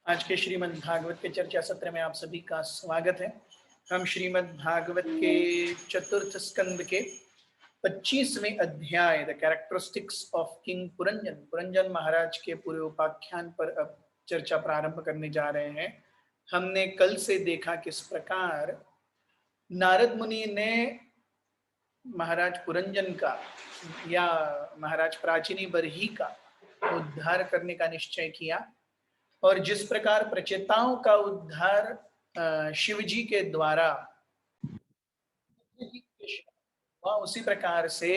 आज के श्रीमद् भागवत के चर्चा सत्र में आप सभी का स्वागत है। हम श्रीमद् भागवत के चतुर्थ स्कंद के 25वें अध्याय the characteristics of king Puranjan, Puranjan महाराज के पूरे उपाख्यान पर अब चर्चा प्रारंभ करने जा रहे हैं। हमने कल से देखा किस प्रकार नारद मुनि ने महाराज पुरंजन का या महाराज प्राचीनी बरही का उद्धार करने का निश्चय किया और जिस प्रकार प्रचेताओं का उद्धार शिव जी के द्वारा हुआ, उसी प्रकार से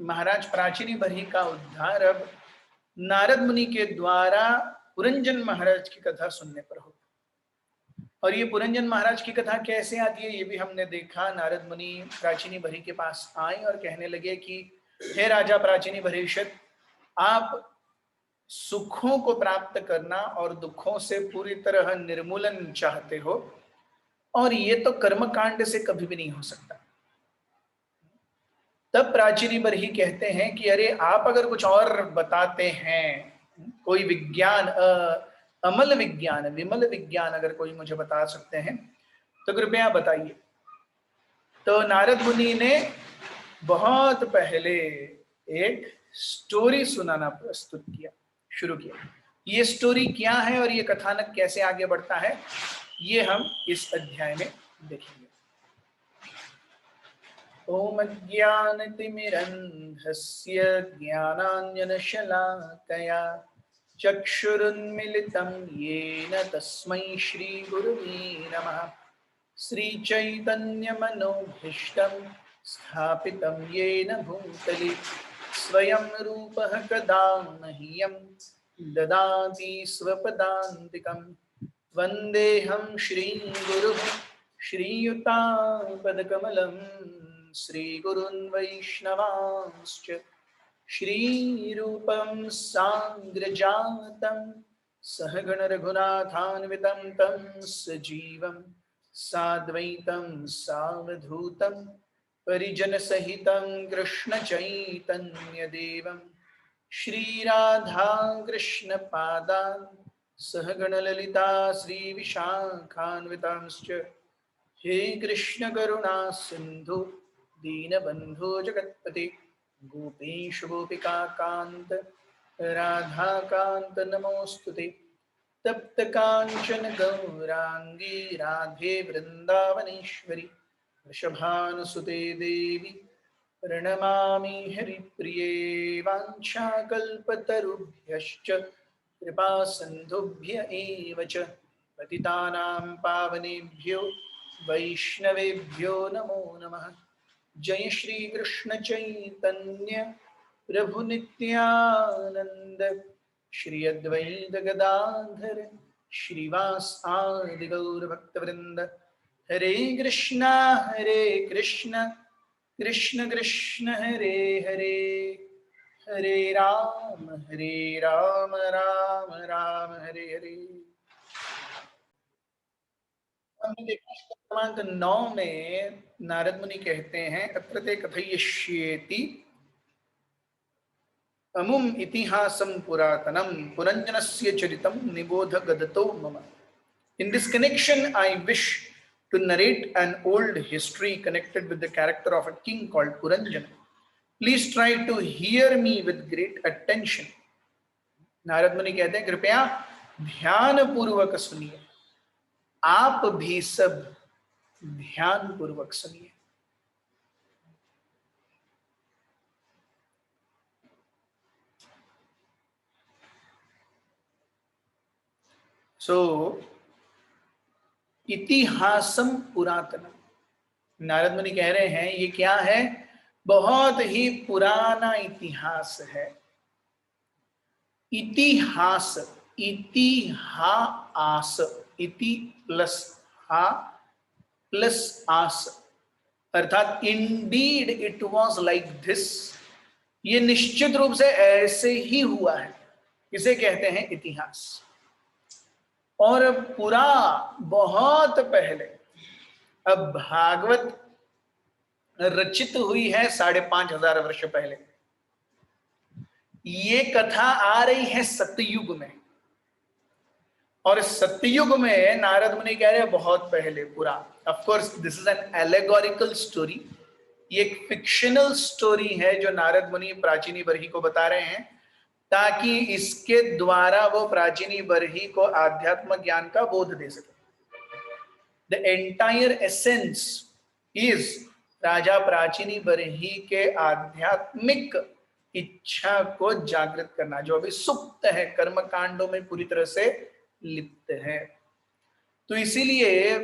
महाराज प्राचीनी बरही का उद्धार अब नारद मुनि के द्वारा पुरंजन महाराज की कथा सुनने पर हो। और ये पुरंजन महाराज की कथा कैसे आती है ये भी हमने देखा। नारद मुनि प्राचीनी बरही के पास आए और कहने लगे कि हे राजा प्राचीनी बरहीशत, आप सुखों को प्राप्त करना और दुखों से पूरी तरह निर्मूलन चाहते हो, और ये तो कर्मकांड से कभी भी नहीं हो सकता। तब प्राचीनी बरही कहते हैं कि अरे आप अगर कुछ और बताते हैं, कोई विज्ञान, अमल विज्ञान, विमल विज्ञान अगर कोई मुझे बता सकते हैं तो कृपया बताइए। तो नारद मुनि ने बहुत पहले एक स्टोरी सुनाना प्रस्तुत किया, शुरू किया। ये स्टोरी क्या है और ये कथानक कैसे आगे बढ़ता है ये हम इस अध्याय में देखेंगे। ओम ज्ञानतिमिरन्धस्य ज्ञानाञ्जनशलाकया चक्षुरुन्मिलितं येन तस्मै श्रीगुरुवे नमः। श्रीचैतन्यमनोभीष्टं स्थापितं येन भूतले स्वयं रूपः कदा मह्यं ददाति स्वपदान्तिकं। वन्देऽहं श्रीगुरुः श्रीयुतापदकमलं श्रीगुरुन् वैष्णवांश्च श्रीरूपं साग्रजातं सहगण रघुनाथान्वितं तं सजीवं साद्वैतं सावधूतं परिजनसहितं कृष्णचैतन्यदेवं श्रीराधा कृष्णपादान् सहगणललिता श्रीविशाखान्वितांश्च। हे कृष्ण करुणा सिंधु दीनबंधु जगत्पते गोपेश गोपिका कांत राधा कांत नमोस्तुते। तप्त कांचन गौरांगी राधे वृंदावनेश्वरी वृषभानुसुते देवी प्रणमामि हरिप्रिये। वाञ्छाकल्पतरुभ्यश्च कृपा सिन्धुभ्य एव च पतितानां पावनेभ्यो वैष्णवेभ्यो नमो नमः। जय श्री कृष्ण चैतन्य प्रभु नित्यानंद श्री अद्वैत गदाधर श्रीवासादि गौर भक्तवृंद। हरे कृष्ण कृष्ण कृष्ण हरे हरे, हरे राम राम राम हरे हरे। हमने देखा क्रमांक 9 में नारद मुनि कहते हैं अत्र ते कथयिष्येति अमुम इतिहासं पुरातनम पुरंजनस्य चरितम निबोध गदतो मम। In this connection, I wish to narrate an old history connected with the character of a king called Puranjana. Please try to hear me with great attention. Narad मुनि कहते हैं कृपया ध्यान पूर्वक सुनिए, आप भी सब ध्यान पूर्वक सुनिए। इतिहासम पुरातनम, नारद मुनि कह रहे हैं ये क्या है, बहुत ही पुराना इतिहास है। इतिहास, इतिहास, इति प्लस हा प्लस आस, अर्थात Indeed it was like this, ये निश्चित रूप से ऐसे ही हुआ है, इसे कहते हैं इतिहास। और पुरा बहुत पहले, अब भागवत रचित हुई है 5500 वर्ष पहले, ये कथा आ रही है सतयुग में। और सतयुग में नारद मुनि कह रहे हैं बहुत पहले पूरा। Of course this is an allegorical story, ये एक फिक्शनल स्टोरी है जो नारद मुनि प्राचीनी बरही को बता रहे हैं, ताकि इसके द्वारा वो प्राचीनी बरही को आध्यात्म ज्ञान का बोध दे सके। द एंटायर एसेंस इज राजा प्राचीनी बरही के आध्यात्मिक इच्छा को जागृत करना, जो अभी सुप्त है, कर्म कांडों में पूरी तरह से लिप्त है। तो इसीलिए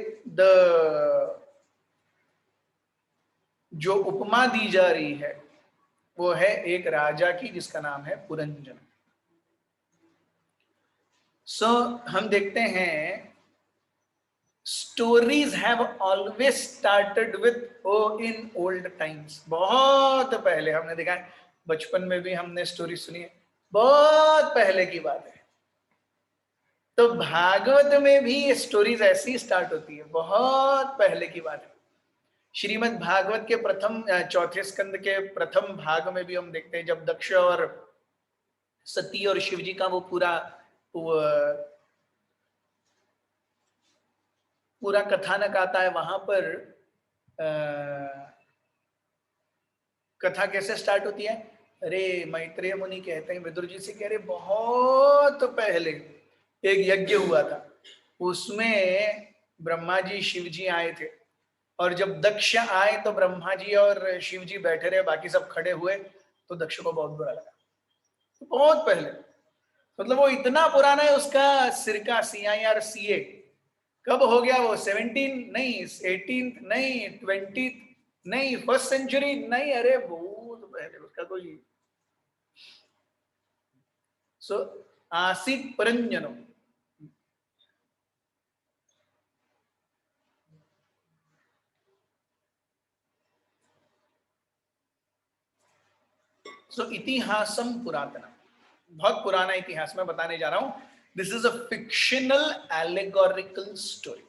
जो उपमा दी जा रही है वो है एक राजा की जिसका नाम है पुरंजन। सो हम देखते हैं stories have always started with in old times. बहुत पहले हमने देखा है, बचपन में भी हमने स्टोरी सुनी है, बहुत पहले की बात है। तो भागवत में भी ये स्टोरीज ऐसी स्टार्ट होती है, बहुत पहले की बात है। श्रीमद् भागवत के प्रथम चौथे स्कंद के प्रथम भाग में भी हम देखते हैं, जब दक्ष और सती और शिव जी का वो पूरा कथानक आता है। वहां पर कथा कैसे स्टार्ट होती है? अरे मैत्रेय मुनि कहते हैं विदुर जी से, कह रहे बहुत पहले एक यज्ञ हुआ था, उसमें ब्रह्मा जी शिव जी आए थे, और जब दक्ष आए तो ब्रह्मा जी और शिव जी बैठे रहे, बाकी सब खड़े हुए, तो दक्ष को बहुत बुरा लगा। तो बहुत पहले, मतलब वो इतना पुराना है, उसका सिर का CIR CA कब हो गया वो? 17 नहीं, 18 नहीं, 20 नहीं, 1st सेंचुरी नहीं, अरे बहुत पहले उसका कोई। सो आसीत परंजनो, सो इतिहासम पुरातनम, बहुत पुराना इतिहास मैं बताने जा रहा हूं। This is a fictional allegorical story.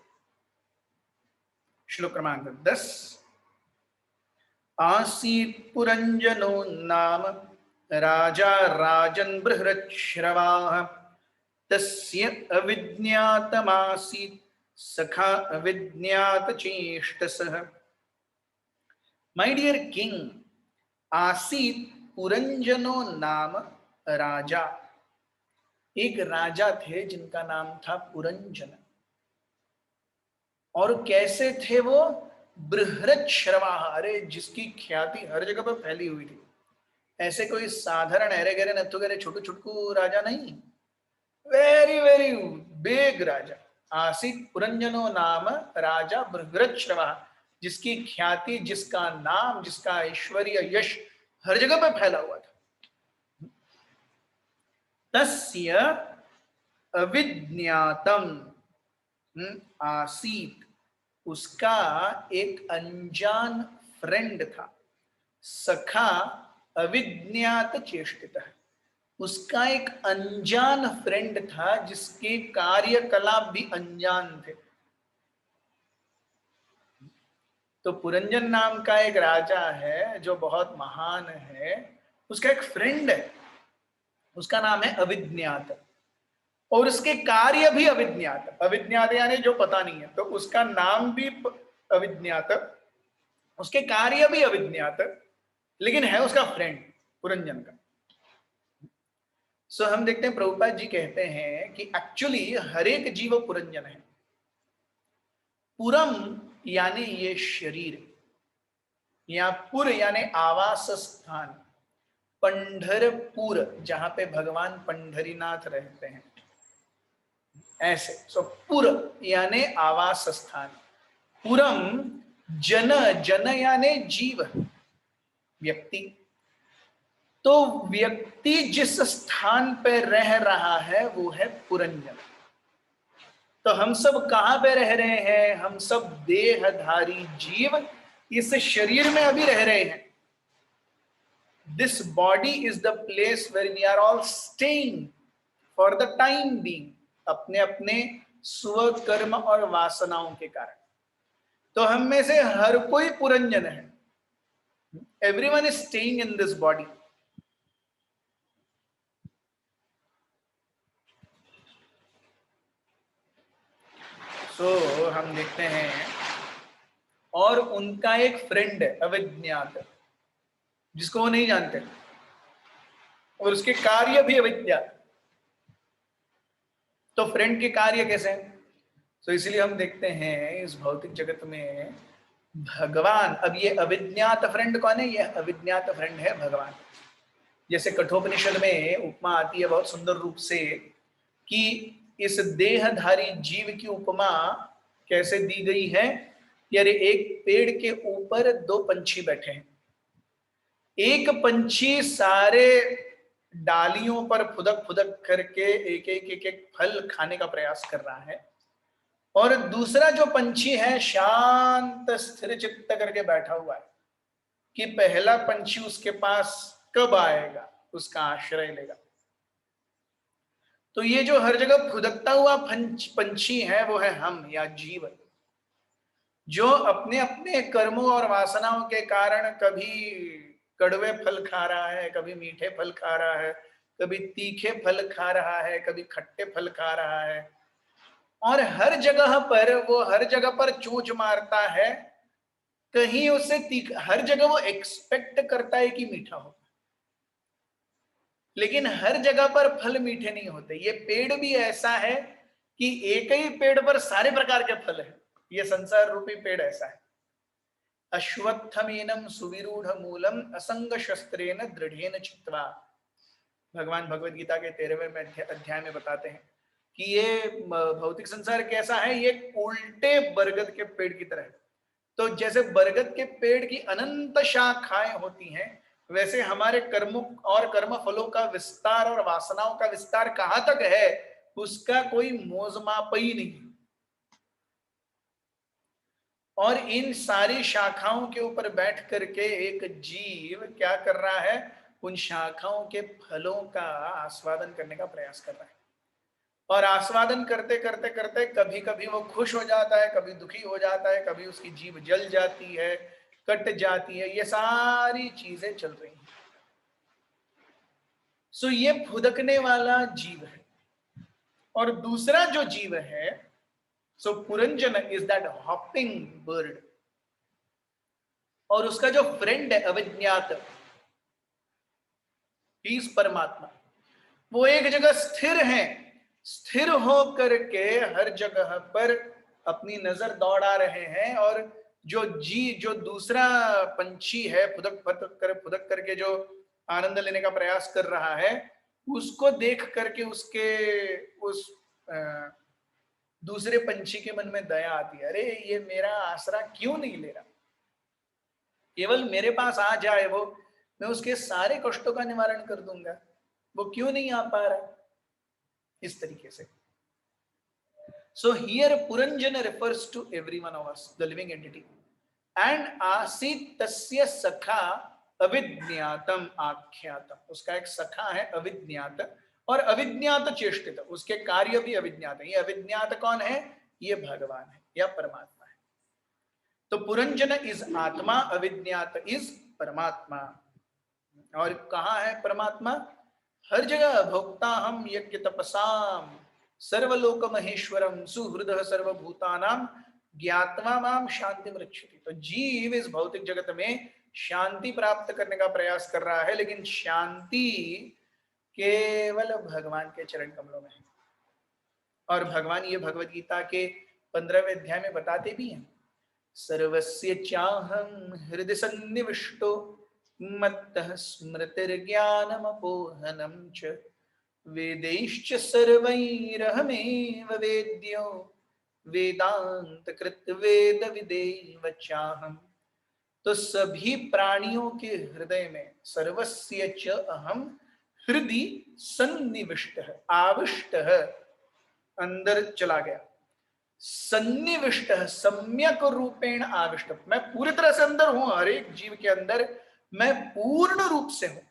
श्लोक क्रमांक 10। आसीत् पुरंजनो नाम राजा राजन् बृहृच्छ्रवाः, तस्य अविज्ञातमासीत् सखा अविज्ञातचेष्टसः। माय डियर किंग, आसीत् पुरंजनो नाम राजा, एक राजा थे जिनका नाम था पुरंजन। और कैसे थे वो? बृहृच्छ्रवा, अरे जिसकी ख्याति हर जगह पर फैली हुई थी। ऐसे कोई साधारण अरे गरे नथु गरे छोटू छुटकू राजा नहीं, वेरी वेरी बिग राजा। आसीत पुरंजनो नाम राजा बृहृच्छ्रवा, जिसकी ख्याति, जिसका नाम, जिसका ऐश्वर्य यश हर जगह पर फैला हुआ था। तस्य अविज्ञातम आसीत, उसका एक अनजान फ्रेंड था। सखा अविज्ञात चेष्टित, उसका एक अनजान फ्रेंड था जिसके कार्यकलाप भी अनजान थे। तो पुरंजन नाम का एक राजा है जो बहुत महान है, उसका एक फ्रेंड है, उसका नाम है अविज्ञात, और उसके कार्य भी अविज्ञात। अविज्ञात यानी जो पता नहीं है, तो उसका नाम भी अविज्ञात, उसके कार्य भी अविज्ञात, लेकिन है उसका फ्रेंड पुरंजन का। सो हम देखते हैं प्रभुपाद जी कहते हैं कि एक्चुअली हर एक जीव पुरंजन है। पुरम यानी ये शरीर, या पुर यानी आवास स्थान, पंढरपुर जहां पे भगवान पंढरीनाथ रहते हैं, ऐसे। सो पुर यानी आवास स्थान, पुरम जन, जन यानी जीव, व्यक्ति। तो व्यक्ति जिस स्थान पे रह रहा है वो है पुरंजन। तो हम सब कहां पे रह रहे हैं? हम सब देहधारी जीव इस शरीर में अभी रह रहे हैं। This body is the place where we are all staying for the time being, अपने अपने स्वकर्म और वासनाओं के कारण। तो हम में से हर कोई पुरंजन है। Everyone is staying in this body. हम देखते हैं, और उनका एक फ्रेंड है अविज्ञात, जिसको वो नहीं जानते, और उसके कार्य भी अविज्ञात। तो फ्रेंड के कार्य कैसे हैं? तो इसलिए हम देखते हैं इस भौतिक जगत में भगवान, अब ये अविज्ञात फ्रेंड कौन है? ये अविज्ञात फ्रेंड है भगवान। जैसे कठोपनिषद में उपमा आती है बहुत सुंदर रूप से कि इस देहधारी जीव की उपमा कैसे दी गई है कि अरे एक पेड़ के ऊपर दो पंछी बैठे हैं, एक पंछी सारे डालियों पर फुदक फुदक करके एक फल खाने का प्रयास कर रहा है, और दूसरा जो पंछी है शांत स्थिर चित्त करके बैठा हुआ है कि पहला पंछी उसके पास कब आएगा, उसका आश्रय लेगा। तो ये जो हर जगह फुदकता हुआ पंछी है वो है हम या जीव, जो अपने अपने कर्मों और वासनाओं के कारण कभी कड़वे फल खा रहा है, कभी मीठे फल खा रहा है, कभी तीखे फल खा रहा है, कभी खट्टे फल खा रहा है, और हर जगह पर वो हर जगह पर चोंच मारता है। कहीं उसे हर जगह वो एक्सपेक्ट करता है कि मीठा हो, लेकिन हर जगह पर फल मीठे नहीं होते। ये पेड़ भी ऐसा है कि एक ही पेड़ पर सारे प्रकार के फल है। ये संसार रूपी पेड़ ऐसा है। अश्वत्थमेनम सुविरूढ़ मूलम असंग शस्त्रेण दृढ़ेन चित्वा, भगवान भगवद गीता के 13वें अध्याय में बताते हैं कि ये भौतिक संसार कैसा है, ये उल्टे बरगद के पेड़ की तरह है। तो जैसे बरगद के पेड़ की अनंत शाखाएं होती हैं, वैसे हमारे कर्मों और कर्म फलों का विस्तार और वासनाओं का विस्तार कहां तक है, उसका कोई मोजमाप ही नहीं। और इन सारी शाखाओं के ऊपर बैठ करके एक जीव क्या कर रहा है, उन शाखाओं के फलों का आस्वादन करने का प्रयास कर रहा है। और आस्वादन करते करते करते कभी कभी वो खुश हो जाता है, कभी दुखी हो जाता है, कभी उसकी जीभ जल जाती है, कट जाती है, ये सारी चीजें चल रही हैं। सो ये फुदकने वाला जीव है। और दूसरा जो जीव है, so Puranjan is that hopping bird, और उसका जो फ्रेंड है अविज्ञात, इस परमात्मा, वो एक जगह स्थिर है, स्थिर हो करके हर जगह पर अपनी नजर दौड़ा रहे हैं। और जो दूसरा पंछी है फुदक करके जो आनंद लेने का प्रयास कर रहा है, उसको देख करके उसके उस दूसरे पंछी के मन में दया आती है, अरे ये मेरा आसरा क्यों नहीं ले रहा, केवल मेरे पास आ जाए वो, मैं उसके सारे कष्टों का निवारण कर दूंगा, वो क्यों नहीं आ पा रहा। इस तरीके से so here Puranjana refers to every one of us, the living entity, and आसीत तस्य सखा अविज्ञातम आख्यातम, उसका एक सखा है अविज्ञात, और अविज्ञात चेष्टित, उसके कार्य भी अविज्ञात है। ये अविज्ञात कौन है? ये भगवान है या परमात्मा है। तो पुरंजन इज आत्मा, अविज्ञात इज परमात्मा। और कहाँ है परमात्मा? हर जगह। भोक्ता हम यज्ञ तपसाम सर्वलोक महेश्वरम सुहृदः सर्वभूतानां ज्ञात्वा माम शांति रक्षति। तो जीव इस भौतिक जगत में शांति प्राप्त करने का प्रयास कर रहा है, लेकिन शांति केवल भगवान के चरण कमलों में है। और भगवान ये भगवद गीता के 15वें अध्याय में बताते भी हैं, सर्वस्य चाहं हृदय सन्निविष्टो मत्तः स्मृतिर्ज्ञानमपोहनं च वेदैश्च सर्वैरहमेव वेद्यो वेदांतकृत वेद विदेव चाहम्। तो सभी प्राणियों के हृदय में सर्वस्य च अहम हृदय सन्निविष्ट है, आविष्ट है, अंदर चला गया, सन्निविष्ट है, सम्यक रूपेण आविष्ट, मैं पूरी तरह से अंदर हूं, हर एक जीव के अंदर मैं पूर्ण रूप से हूं।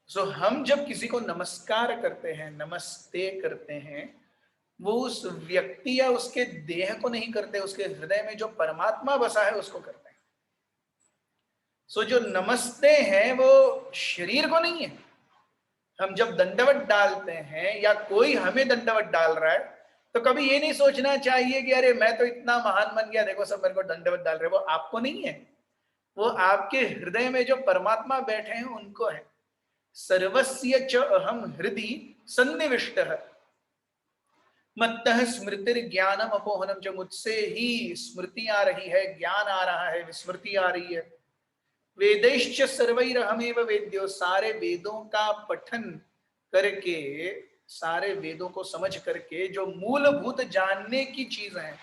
सो हम जब किसी को नमस्कार करते हैं, नमस्ते करते हैं, वो उस व्यक्ति या उसके देह को नहीं करते, उसके हृदय में जो परमात्मा बसा है उसको करते हैं। सो जो नमस्ते है वो शरीर को नहीं है, हम जब दंडवत डालते हैं या कोई हमें दंडवत डाल रहा है, तो कभी ये नहीं सोचना चाहिए कि अरे मैं तो इतना महान बन गया, देखो सब मेरे को दंडवत डाल रहे। वो आपको नहीं है, वो आपके हृदय में जो परमात्मा बैठे हैं उनको है। सर्वस्य च अहम हृदि सन्निविष्टः मत्तः स्मृतिर ज्ञानम अपोहनम। जो मुझसे ही स्मृति आ रही है, ज्ञान आ रहा है, विस्मृति आ रही है। वेदैश्च सर्वैरहमेव वेद्यो, सारे वेदों का पठन करके, सारे वेदों को समझ करके जो मूलभूत जानने की चीज है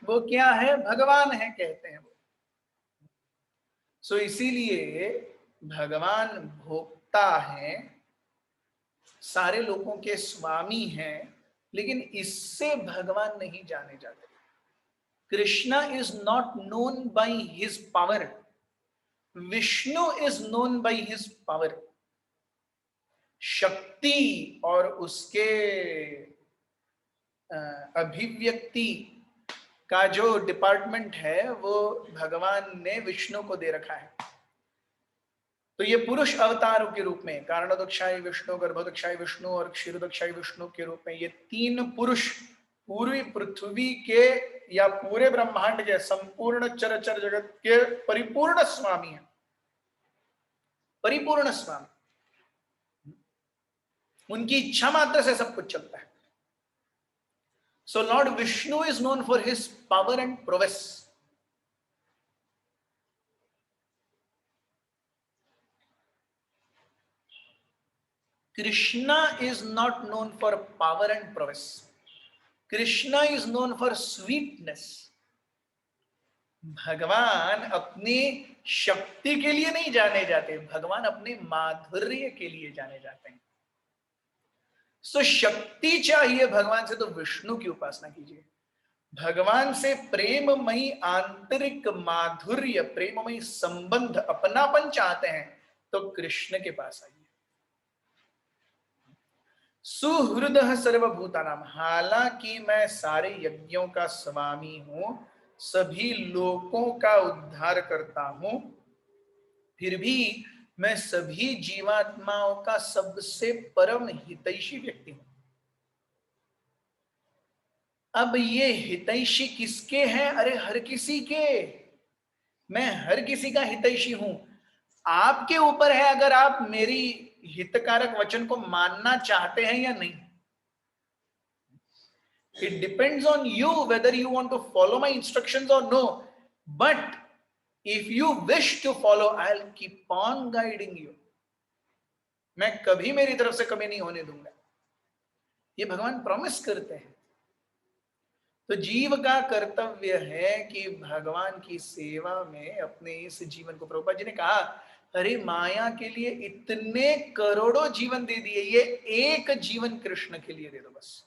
वो क्या है? भगवान है, कहते हैं वो। सो इसीलिए भगवान भोक्ता है, सारे लोगों के स्वामी हैं, लेकिन इससे भगवान नहीं जाने जाते। Krishna is not known by his power, Vishnu is known by his power. शक्ति और उसके अभिव्यक्ति का जो डिपार्टमेंट है वो भगवान ने विष्णु को दे रखा है। तो ये पुरुष अवतारों के रूप में, कारणोदक्षाई विष्णु, गर्भोदक्षाई विष्णु और क्षीरोदक्षाई विष्णु के रूप में, ये तीन पुरुष पूरी पृथ्वी के या पूरे ब्रह्मांड के संपूर्ण चराचर जगत के परिपूर्ण स्वामी हैं, परिपूर्ण स्वामी। उनकी इच्छा मात्र से सब कुछ चलता है। So lord Vishnu is known for his power and prowess. Krishna is not known for power and prowess. Krishna is known for sweetness. भगवान अपनी शक्ति के लिए नहीं जाने जाते, भगवान अपने माधुर्य के लिए जाने जाते हैं। सो शक्ति चाहिए भगवान से तो विष्णु की उपासना कीजिए। भगवान से प्रेममयी आंतरिक माधुर्य, प्रेममयी संबंध, अपनापन चाहते हैं तो कृष्ण के पास आइए। सुहृदः सर्वभूतानाम, हालांकि मैं सारे यज्ञों का स्वामी हूं, सभी लोकों का उद्धार करता हूं, फिर भी मैं सभी जीवात्माओं का सबसे परम हितैषी व्यक्ति हूं। अब ये हितैषी किसके हैं? अरे हर किसी के। मैं हर किसी का हितैषी हूं। आपके ऊपर है अगर आप मेरी हितकारक वचन को मानना चाहते हैं या नहीं। It depends on you whether you want to follow my instructions or no. But if you wish to follow, I'll keep on guiding you. मैं कभी मेरी तरफ से कमी नहीं होने दूंगा, ये भगवान प्रॉमिस करते हैं। तो जीव का कर्तव्य है कि भगवान की सेवा में अपने इस जीवन को, प्रभुपाद जी ने कहा, अरे माया के लिए इतने करोड़ों जीवन दे दिए, ये एक जीवन कृष्ण के लिए दे दो बस।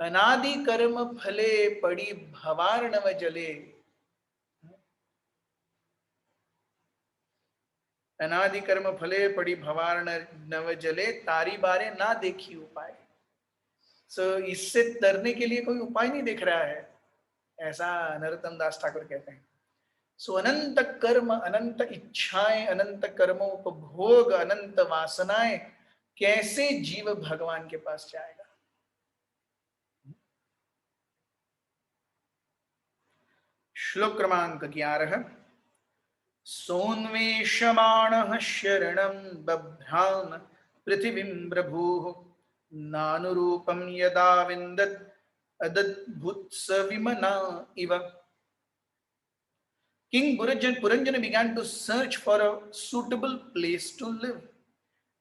अनादि कर्म फले पड़ी भवार्णव जले, अनादि कर्म फले पड़ी भवार्णव जले, तारी बारे ना देखी उपाय। इससे तरने के लिए कोई उपाय नहीं दिख रहा है, ऐसा नरोत्तम दास ठाकुर कहते हैं। अनंत कर्म, अनंत इच्छाएं, अनंत कर्मोपभोग, अनंत वासनाएं, कैसे जीव भगवान के पास जाएगा? श्लोक क्रमांक 11। सोन्वेषमाणः शरणं बभ्राम पृथिवीं प्रभुः, नानुरूपं यदा विन्दत् अदद्भुत्सविमना इव। King Puranjana began to search for a suitable place to live,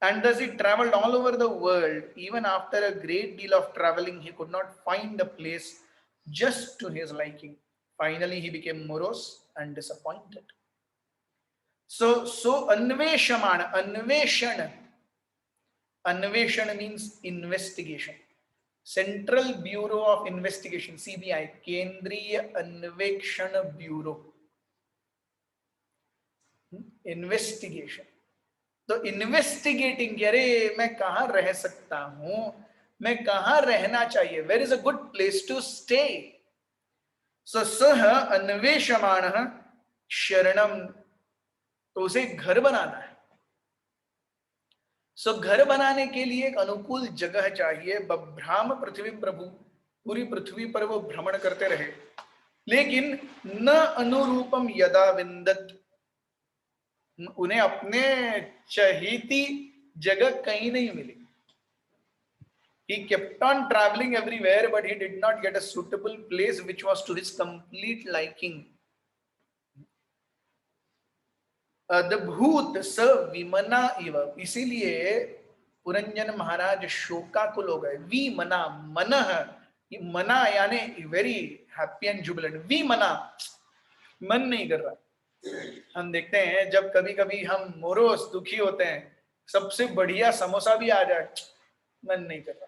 and thus he traveled all over the world. Even after a great deal of traveling, he could not find a place just to his liking. Finally, he became morose and disappointed. So anveshamana, anveshan means investigation. Central Bureau of Investigation, CBI, Kendriya Anvekshan Bureau. Investigation, तो investigating, अरे मैं कहां रह सकता हूं, मैं कहां रहना चाहिए, where is a good place to stay. सह अन्वेषमाणः शरणम, तो उसे घर बनाना है। सो घर बनाने के लिए एक अनुकूल जगह चाहिए। बभ्राम पृथ्वी प्रभु, पूरी पृथ्वी पर वो भ्रमण करते रहे, लेकिन न अनुरूपम यदा विंदत, उन्हें अपने चहेती जगह कहीं नहीं मिली। He kept on traveling everywhere, but he did not get a suitable place which was to his complete liking. अद्भुत स विमना इव, इसीलिए पुरंजन महाराज शोकाकुल हो गए। विमना, मनः, मना यानी वेरी हैप्पी एंड जुबिलेंट। विमना, मन नहीं कर रहा। हम देखते हैं जब कभी कभी हम मोरोस दुखी होते हैं, सबसे बढ़िया समोसा भी आ जाए, मन नहीं कर रहा।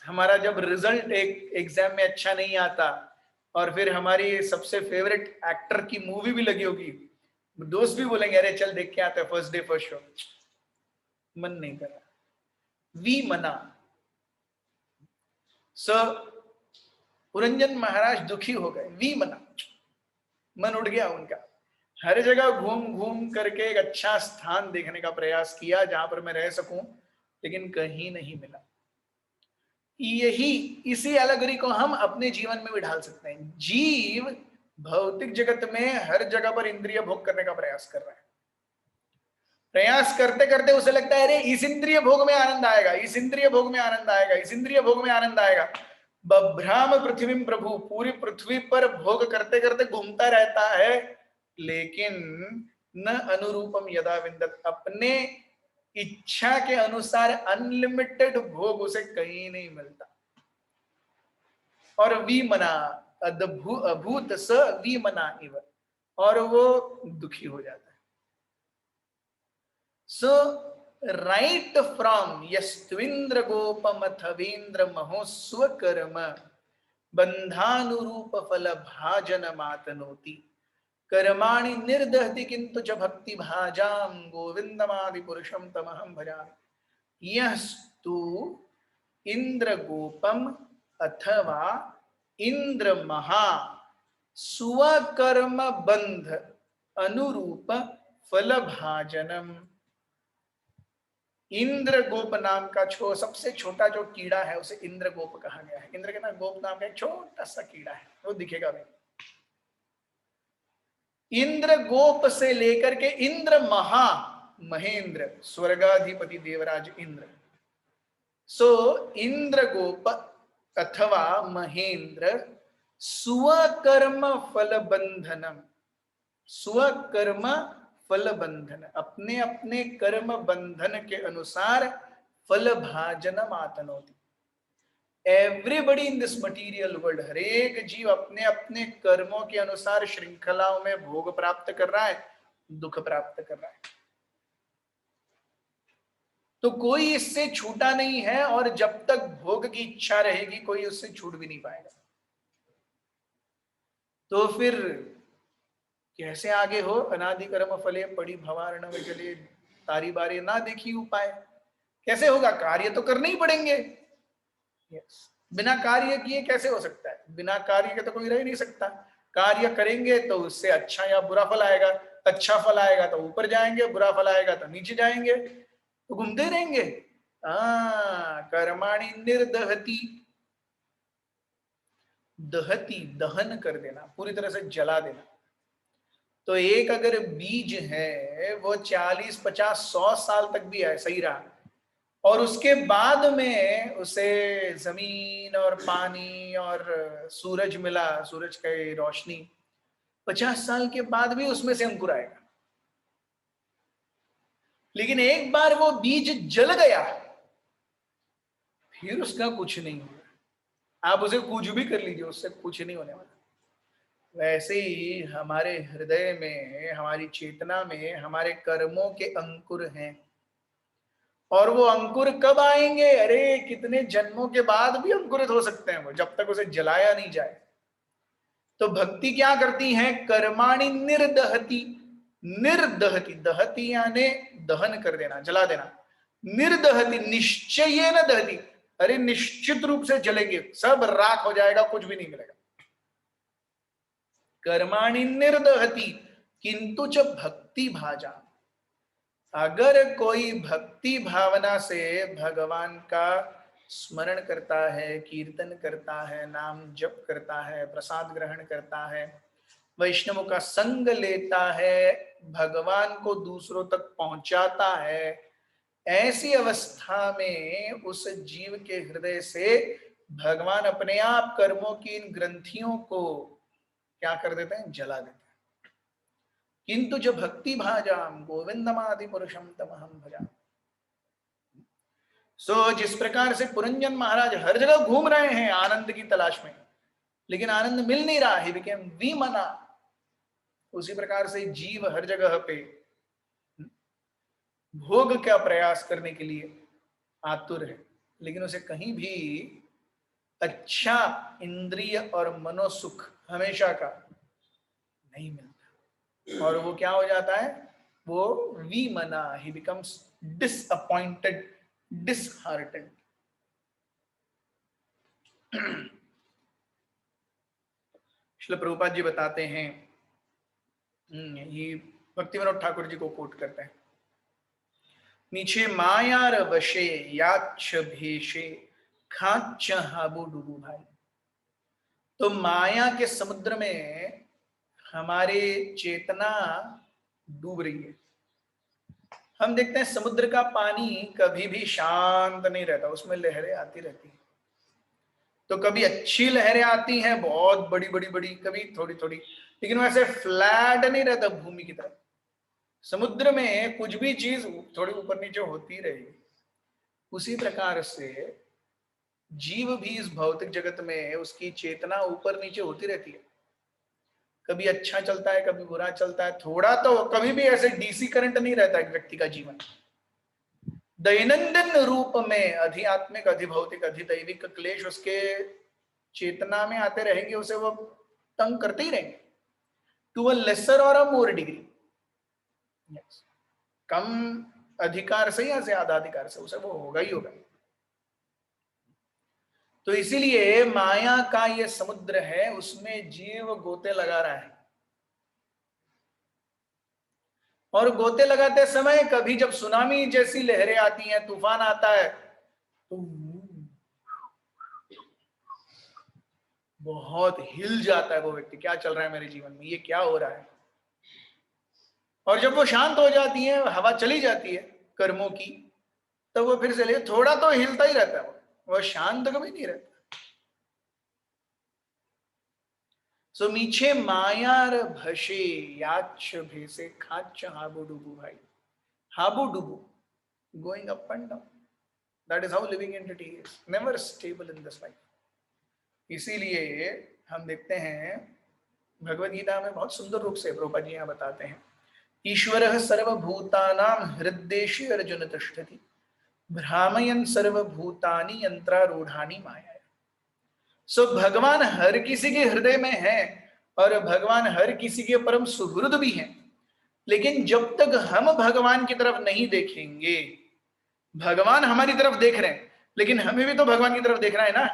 हमारा जब रिजल्ट एक एग्जाम में अच्छा नहीं आता और फिर हमारी सबसे फेवरेट एक्टर की मूवी भी लगी होगी, दोस्त भी बोलेंगे अरे चल देख के आते हैं फर्स्ट डे फर्स्ट शो, मन नहीं कर रहा। वी मना। पुरंजन महाराज दुखी हो गए। वी मना, मन उड़ गया उनका। हर जगह घूम घूम करके एक अच्छा स्थान देखने का प्रयास किया जहां पर मैं रह सकूं, लेकिन कहीं नहीं मिला। यही, इसी एलेगरी को हम अपने जीवन में भी ढाल सकते हैं। जीव भौतिक जगत में हर जगह पर इंद्रिय भोग करने का प्रयास कर रहा है। प्रयास करते करते उसे लगता है अरे इस इंद्रिय भोग में आनंद आएगा, इस इंद्रिय भोग में आनंद आएगा, इस इंद्रिय भोग में आनंद आएगा। बभ्राम पृथ्वी प्रभु, पूरी पृथ्वी पर भोग करते करते घूमता रहता है, लेकिन न अनुरूपम यदा विंदत, अपने इच्छा के अनुसार अनलिमिटेड भोग उसे कहीं नहीं मिलता। और विमना, अभूत स विमना इव, और वो दुखी हो जाता है। सो राइट फ्रॉम यस्त्विंद्र गोपमथवेंद्र महोस्व कर्म बंधानुरूप फल भाजन मातनोति कर्माणि निर्दहति किंतु च भक्ति भाजाम गोविंदमादि पुरुषम तमहं भजामि। यस्तु इंद्र गोपम अथवा इंद्र महा स्वकर्म बंध अनुरूप फल भाजनम। इंद्र गोप नाम का सबसे छोटा जो कीड़ा है उसे इंद्र गोप कहा गया है। इंद्र के ना गोप नाम का एक छोटा सा कीड़ा है, वो दिखेगा भी। इंद्र गोप से लेकर के इंद्र महा, महेंद्र, स्वर्गाधिपति देवराज इंद्र। सो इंद्र गोप अथवा महेंद्र स्वकर्म फल बंधनम, स्वकर्म फल बंधन, अपने अपने कर्म बंधन के अनुसार फल भाजनम आतनोति। Everybody in this material world, हर एक जीव अपने अपने कर्मों के अनुसार श्रृंखलाओं में भोग प्राप्त कर रहा है, दुख प्राप्त कर रहा है। तो कोई इससे छूटा नहीं है, और जब तक भोग की इच्छा रहेगी कोई उससे छूट भी नहीं पाएगा। तो फिर कैसे आगे हो? अनादि कर्म फले पड़ी भवारण में जले तारी बारे ना देखी उपाय। कैसे होगा? कार्य तो करने ही पड़ेंगे। बिना कार्य किए कैसे हो सकता है? बिना कार्य के तो कोई रह ही नहीं सकता। कार्य करेंगे तो उससे अच्छा या बुरा फल आएगा। अच्छा फल आएगा तो ऊपर जाएंगे, बुरा फल आएगा तो नीचे जाएंगे, तो घूमते रहेंगे। कर्माणि निर्दहति, दहती, दहन कर देना, पूरी तरह से जला देना। तो एक अगर बीज है वो 40, 50, 100 साल तक भी है, सही रहा, और उसके बाद में उसे जमीन और पानी और सूरज मिला, सूरज की रोशनी, 50 साल के बाद भी उसमें से अंकुर आएगा। लेकिन एक बार वो बीज जल गया, फिर उसका कुछ नहीं होगा। आप उसे कुछ भी कर लीजिए, उससे कुछ नहीं होने वाला। वैसे ही हमारे हृदय में, हमारी चेतना में हमारे कर्मों के अंकुर हैं, और वो अंकुर कब आएंगे? अरे कितने जन्मों के बाद भी अंकुरित हो सकते हैं वो, जब तक उसे जलाया नहीं जाए। तो भक्ति क्या करती है? कर्माणि निर्दहति, निर्दहति, दहति यानी दहन कर देना, जला देना। निर्दहति, निश्चय न दहति, अरे निश्चित रूप से जलेंगे, सब राख हो जाएगा, कुछ भी नहीं मिलेगा। कर्माणि निर्दहति किंतु च भक्ति भाजा, अगर कोई भक्ति भावना से भगवान का स्मरण करता है, कीर्तन करता है, नाम जप करता है, प्रसाद ग्रहण करता है, वैष्णवों का संग लेता है, भगवान को दूसरों तक पहुंचाता है, ऐसी अवस्था में उस जीव के हृदय से भगवान अपने आप कर्मों की इन ग्रंथियों को क्या कर देते हैं? जला देते हैं। किंतु जो भक्ति भाजाम गोविंदमादि पुरुषम तमहम भजा। जिस प्रकार से पुरंजन महाराज हर जगह घूम रहे हैं आनंद की तलाश में, लेकिन आनंद मिल नहीं रहा, ही बिकेम विमना, उसी प्रकार से जीव हर जगह पे भोग का प्रयास करने के लिए आतुर है, लेकिन उसे कहीं भी अच्छा इंद्रिय और मनोसुख हमेशा का नहीं मिलता, और वो क्या हो जाता है? वो विमना, he becomes disappointed, disheartened. Srila Prabhupada ji बताते हैं, ये भक्ति विनोद ठाकुर जी को कोट करते हैं, नीचे मायार वशे याच्छ भेषे खाच्छ हाबू डूबू भाई। तो माया के समुद्र में हमारी चेतना डूब रही है। हम देखते हैं समुद्र का पानी कभी भी शांत नहीं रहता, उसमें लहरें आती रहती हैं। तो कभी अच्छी लहरें आती हैं, बहुत बड़ी बड़ी बड़ी, कभी थोड़ी थोड़ी, लेकिन वैसे फ्लैट नहीं रहता भूमि की तरह। समुद्र में कुछ भी चीज थोड़ी ऊपर नीचे होती रहेगी। उसी प्रकार से जीव भी इस भौतिक जगत में उसकी चेतना ऊपर नीचे होती रहती है, कभी अच्छा चलता है, कभी बुरा चलता है, थोड़ा तो कभी भी ऐसे डीसी करंट नहीं रहता एक व्यक्ति का जीवन। दैनंदिन रूप में अधिआत्मिक, अधिभौतिक, अधिदैविक क्लेश उसके चेतना में आते रहेंगे, उसे वो तंग करते ही रहेंगे, टू अ लेसर और अ मोर डिग्री। कम अधिकार से या ज्यादा अधिकार से उसे वो होगा ही होगा। तो इसीलिए माया का ये समुद्र है, उसमें जीव गोते लगा रहा है, और गोते लगाते समय कभी जब सुनामी जैसी लहरें आती हैं, तूफान आता है, तो बहुत हिल जाता है वो व्यक्ति, क्या चल रहा है मेरे जीवन में, ये क्या हो रहा है। और जब वो शांत हो जाती है, हवा चली जाती है कर्मों की, तो वो फिर से ले थोड़ा तो हिलता ही रहता है, वो शांत कभी नहीं रहता। सो मीछे मायार भशे याच्छ भेसे खाच्छ हाबू डुबू भाई। हाबू डुबू, going up and down, that is how living entity is, never stable in this life. इसीलिए हम देखते हैं भगवद गीता में बहुत सुंदर रूप से प्रभुपाद जी यहाँ बताते हैं, ईश्वरः सर्वभूतानां हृद्देशे अर्जुन तिष्ठति भ्रामयन् सर्वभूतानि यंत्रारूढ़ानि माया। सो भगवान हर किसी के हृदय में है, और भगवान हर किसी के परम सुहृद भी हैं, लेकिन जब तक हम भगवान की तरफ नहीं देखेंगे, भगवान हमारी तरफ देख रहे हैं, लेकिन हमें भी तो भगवान की तरफ देखना है ना।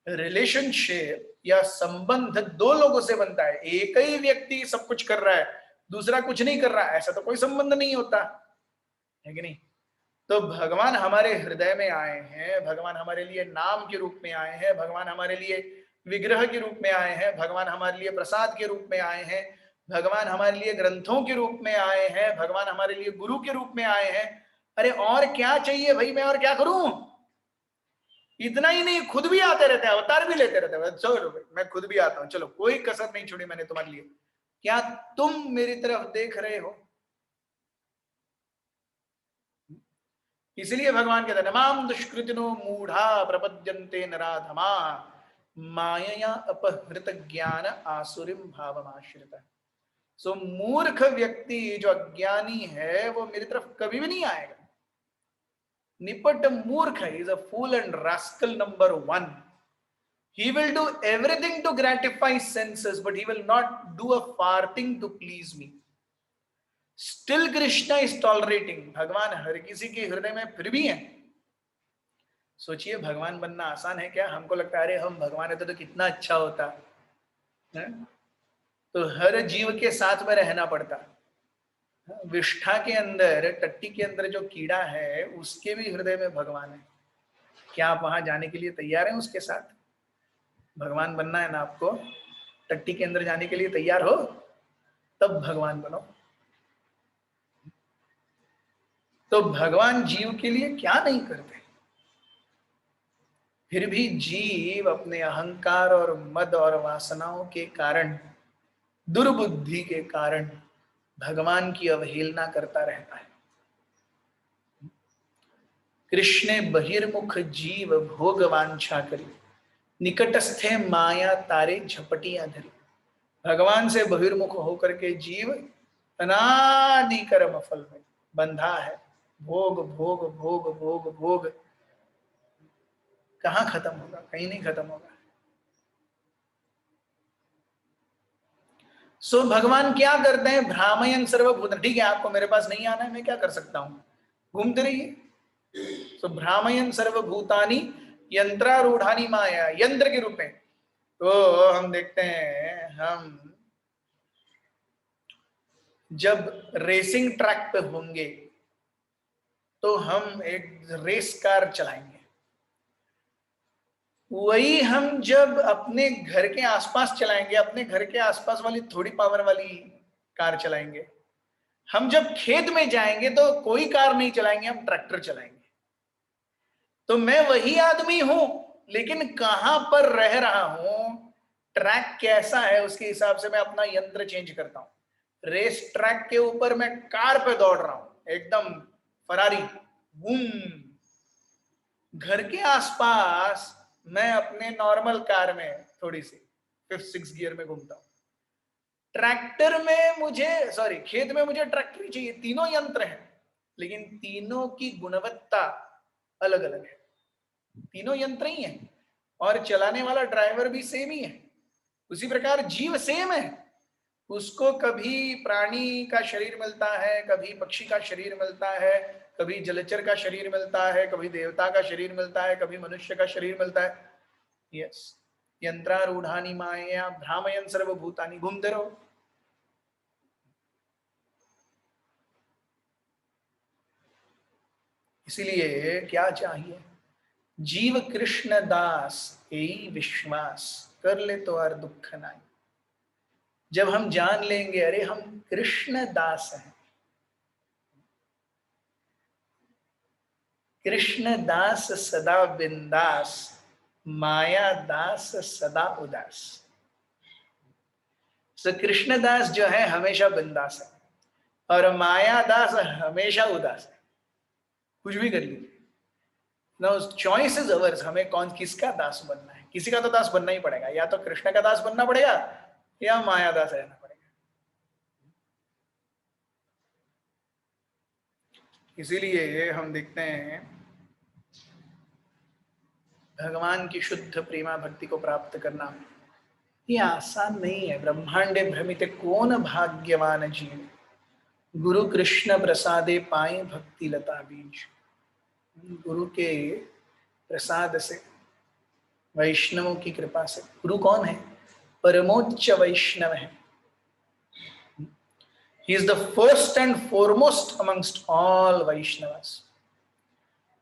रिलेशनशिप या संबंध दो लोगों से बनता है, एक ही व्यक्ति सब कुछ कर रहा है, दूसरा कुछ नहीं कर रहा है, ऐसा तो कोई संबंध नहीं होता है कि नहीं। तो भगवान हमारे हृदय में आए हैं, भगवान हमारे लिए नाम के रूप में आए हैं, भगवान हमारे लिए विग्रह के रूप में आए हैं, भगवान हमारे लिए प्रसाद के रूप में आए हैं, भगवान हमारे लिए ग्रंथों के रूप में आए हैं, भगवान हमारे लिए गुरु के रूप में आए हैं। अरे और क्या चाहिए भाई, मैं और क्या करूं। इतना ही नहीं, खुद भी आते रहते हैं, अवतार भी लेते रहते हैं, चलो मैं खुद भी आता हूं, चलो कोई कसर नहीं छोड़ी मैंने तुम्हारे लिए, क्या तुम मेरी तरफ देख रहे हो। इसलिए भगवान कहते हैं, नमाम दुष्कृतिनो मूढ़ा प्रपद्यन्ते नराधमा मायया अपहृत ज्ञान आसुरिम भावमाश्रिता। सो मूर्ख व्यक्ति जो अज्ञानी है, वो मेरी तरफ कभी भी नहीं आएगा। निपट मूर्ख है, is a fool and rascal number 1. He will do everything to gratify senses, but he will not do a far thing to please me. Still Krishna is tolerating. भगवान हर किसी के हृदय में फिर भी हैं। सोचिए भगवान बनना आसान है क्या? हमको लगता है अरे हम भगवान रहते तो कितना अच्छा होता है? तो हर जीव के साथ में रहना पड़ता विष्ठा के अंदर, टट्टी के अंदर जो कीड़ा है उसके भी हृदय में भगवान है। क्या आप वहां जाने के लिए तैयार हैं? उसके साथ भगवान बनना है ना आपको, टट्टी के अंदर जाने के लिए तैयार हो तब भगवान बनो। तो भगवान जीव के लिए क्या नहीं करते, फिर भी जीव अपने अहंकार और मद और वासनाओं के कारण, दुर्बुद्धि के कारण भगवान की अवहेलना करता रहता है। कृष्णे बहिर्मुख जीव भोग वांछा करी, निकटस्थे माया तारे झपटियां धरी। भगवान से बहिर्मुख होकर के जीव अनादि कर्म फल में बंधा है। भोग भोग भोग भोग भोग, कहाँ खत्म होगा? कहीं नहीं खत्म होगा। सो भगवान क्या करते हैं? भ्रामयन सर्वभूत, ठीक है आपको मेरे पास नहीं आना है, मैं क्या कर सकता हूं, घूमते रहिए। सो भ्रामयन सर्वभूतानि यंत्रारूढ़ानि माया, यंत्र के रूप में। तो हम देखते हैं, हम जब रेसिंग ट्रैक पे होंगे तो हम एक रेस कार चलाएंगे। वही हम जब अपने घर के आसपास चलाएंगे, अपने घर के आसपास वाली थोड़ी पावर वाली कार चलाएंगे। हम जब खेत में जाएंगे तो कोई कार नहीं चलाएंगे, हम ट्रैक्टर चलाएंगे। तो मैं वही आदमी हूं, लेकिन कहां पर रह रहा हूं, ट्रैक कैसा है, उसके हिसाब से मैं अपना यंत्र चेंज करता हूं। रेस ट्रैक के ऊपर मैं कार पे दौड़ रहा हूं, एकदम फरारी, बूम। घर के आसपास मैं अपने नॉर्मल कार में थोड़ी सी 5th 6th गियर में घूमता हूं। ट्रैक्टर में मुझे, सॉरी खेत में मुझे ट्रैक्टर ही चाहिए। तीनों यंत्र हैं, लेकिन तीनों की गुणवत्ता अलग अलग है। तीनों यंत्र ही हैं और चलाने वाला ड्राइवर भी सेम ही है। उसी प्रकार जीव सेम है, उसको कभी प्राणी का शरीर मिलता है, कभी पक्षी का शरीर मिलता है, कभी जलचर का शरीर मिलता है, कभी देवता का शरीर मिलता है, कभी मनुष्य का शरीर मिलता है। यस, यंत्रारूढ़ानि माया भ्रामयन सर्वभूतानि, घूमते रहो। इसीलिए क्या चाहिए? जीव कृष्ण दास यही विश्वास, कर ले तो और दुख नाई। जब हम जान लेंगे अरे हम कृष्ण दास हैं, कृष्ण दास सदा बिंदास, माया दास सदा उदास। तो कृष्ण दास जो है हमेशा बिंदास है, और माया दास हमेशा उदास है। कुछ भी कर लीजिए, ना चॉइस इज अवर्स, हमें कौन किसका दास बनना है। किसी का तो दास बनना ही पड़ेगा, या तो कृष्ण का दास बनना पड़ेगा या माया दास रहना पड़ेगा। इसीलिए हम देखते हैं भगवान की शुद्ध प्रेमा भक्ति को प्राप्त करना ये आसान नहीं है। ब्रह्मांडे भ्रमित कौन भाग्यवान जीव, गुरु कृष्ण प्रसादे पाए भक्ति लता बीज। गुरु के प्रसाद से, वैष्णवों की कृपा से। गुरु कौन है? परमोच्च वैष्णव है। He is the first and foremost amongst all Vaishnavas.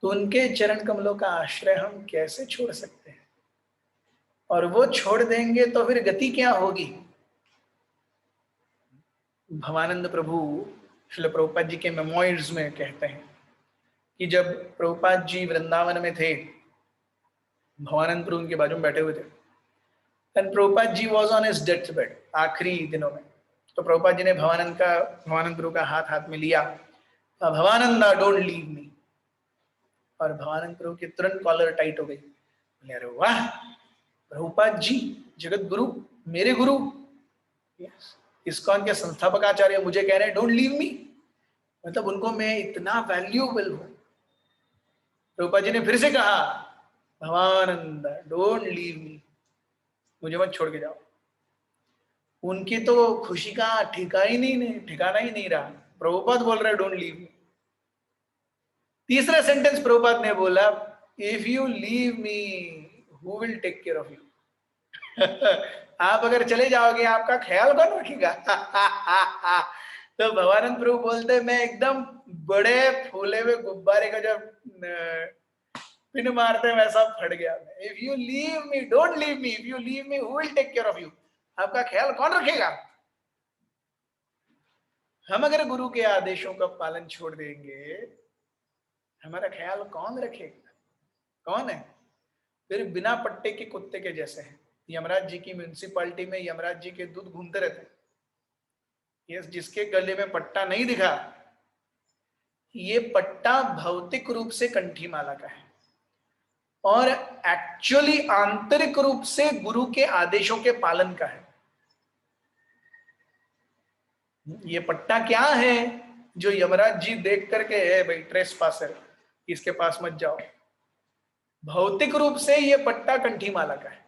तो उनके चरण कमलों का आश्रय हम कैसे छोड़ सकते हैं? और वो छोड़ देंगे तो फिर गति क्या होगी? भवानंद प्रभु श्रील प्रभुपाद जी के मेमोइर्स में कहते हैं कि जब प्रभुपाद जी वृंदावन में थे, भवानंद प्रभु उनके बाजू में बैठे हुए थे, and Prabhupada ji was on his deathbed, आखिरी दिनों में। तो प्रभुपाद जी ने भवानंद प्रभु का हाथ हाथ में लिया, भवानंदा डोंट लीव मी। और भवानंद प्रभु की तुरंत कॉलर टाइट हो गई। बोले अरे वाह, प्रभुपाद जी जगत गुरु, मेरे गुरु, इस्कॉन के संस्थापक आचार्य मुझे कह रहे हैं डोंट लीव मी, मतलब उनको मैं इतना वैल्यूएबल हूं। प्रभुपाद जी ने फिर से कहा भवानंद डोंट लीव मी, मुझे मत छोड़ के जाओ। उनकी तो खुशी का ठिकाना ही नहीं रहा। प्रभुपाद बोल रहे डोंट लीव मी। तीसरा सेंटेंस प्रभुपाद ने बोला if you leave me who will take care of you. आप अगर चले जाओगे आपका ख्याल कौन रखेगा? तो भवानंद प्रभु बोलते हैं, मैं एकदम बड़े फूले हुए गुब्बारे का जब पिन मारते हैं वैसा फट गया। If you leave me, don't leave me, if you leave me, who will take care of you? आपका ख्याल कौन रखेगा? हम अगर गुरु के आदेशों का पालन छोड़ देंगे, हमारा ख्याल कौन रखेगा? कौन है? फिर बिना पट्टे के कुत्ते के जैसे हैं। यमराज जी की म्युनिसिपालिटी में यमराज जी के दूध घूमते रहते हैं। ये जिसके गले में पट्टा नहीं दिखा, ये पट्टा भौतिक रूप से कंठी माला का है और एक्चुअली आंतरिक रूप से गुरु के आदेशों के पालन का है। ये पट्टा क्या है जो यमराज जी देख करके, है भाई ट्रेसपासर, इसके पास मत जाओ। भौतिक रूप से ये पट्टा कंठी माला का है,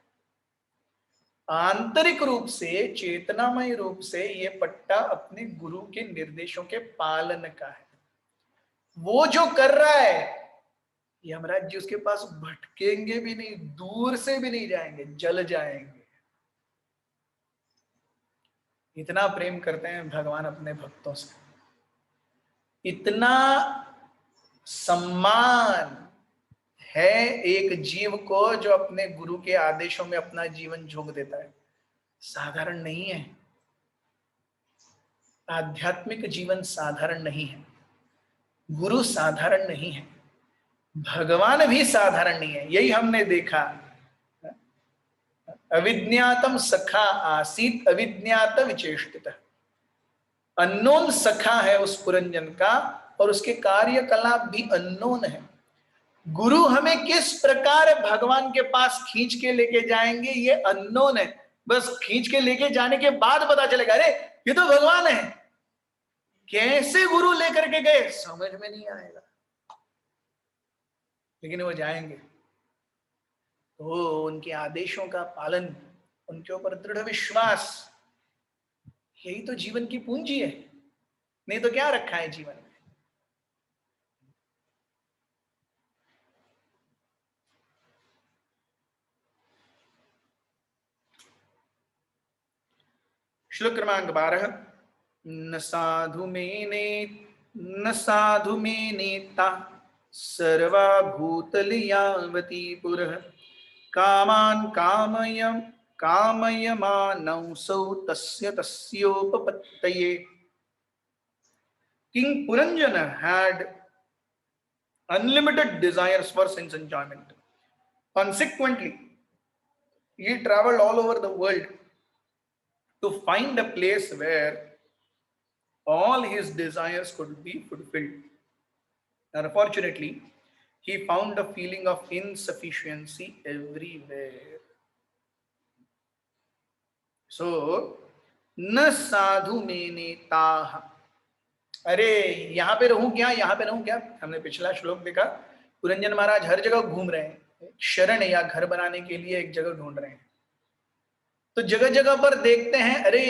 आंतरिक रूप से चेतनामय रूप से ये पट्टा अपने गुरु के निर्देशों के पालन का है। वो जो कर रहा है, यमराज जी उसके पास भटकेंगे भी नहीं, दूर से भी नहीं जाएंगे, जल जाएंगे। इतना प्रेम करते हैं भगवान अपने भक्तों से, इतना सम्मान है एक जीव को जो अपने गुरु के आदेशों में अपना जीवन झोंक देता है। साधारण नहीं है, आध्यात्मिक जीवन साधारण नहीं है, गुरु साधारण नहीं है, भगवान भी साधारण नहीं है। यही हमने देखा, अविज्ञातम सखा आसीत अविज्ञात विचेष्टित। अननोन सखा है उस पुरंजन का और उसके कार्यकलाप भी अननोन है। गुरु हमें किस प्रकार भगवान के पास खींच के लेके जाएंगे ये अननोन है। बस खींच के लेके जाने के बाद पता चलेगा, अरे ये तो भगवान है। कैसे गुरु लेकर के गए समझ में नहीं आएगा, लेकिन वो जाएंगे तो उनके आदेशों का पालन, उनके ऊपर दृढ़ विश्वास, यही तो जीवन की पूंजी है। नहीं तो क्या रखा है जीवन में? श्लोक क्रमांक 12। न साधु में नेता सर्वा भूतलियावती पुरः कामान कामयमानौ सौ तस्य तस्योपपत्तये। King Puranjana had unlimited desires for sense enjoyment. Consequently, he traveled all over the world to find a place where all his desires could be fulfilled. Unfortunately, he found a feeling of insufficiency everywhere. So, न साधु में नेता, अरे यहाँ पे रहूं क्या, यहाँ पे रहूं क्या। हमने पिछला श्लोक देखा, पुरंजन महाराज हर जगह घूम रहे हैं, शरण या घर बनाने के लिए एक जगह ढूंढ रहे हैं। तो जगह जगह पर देखते हैं, अरे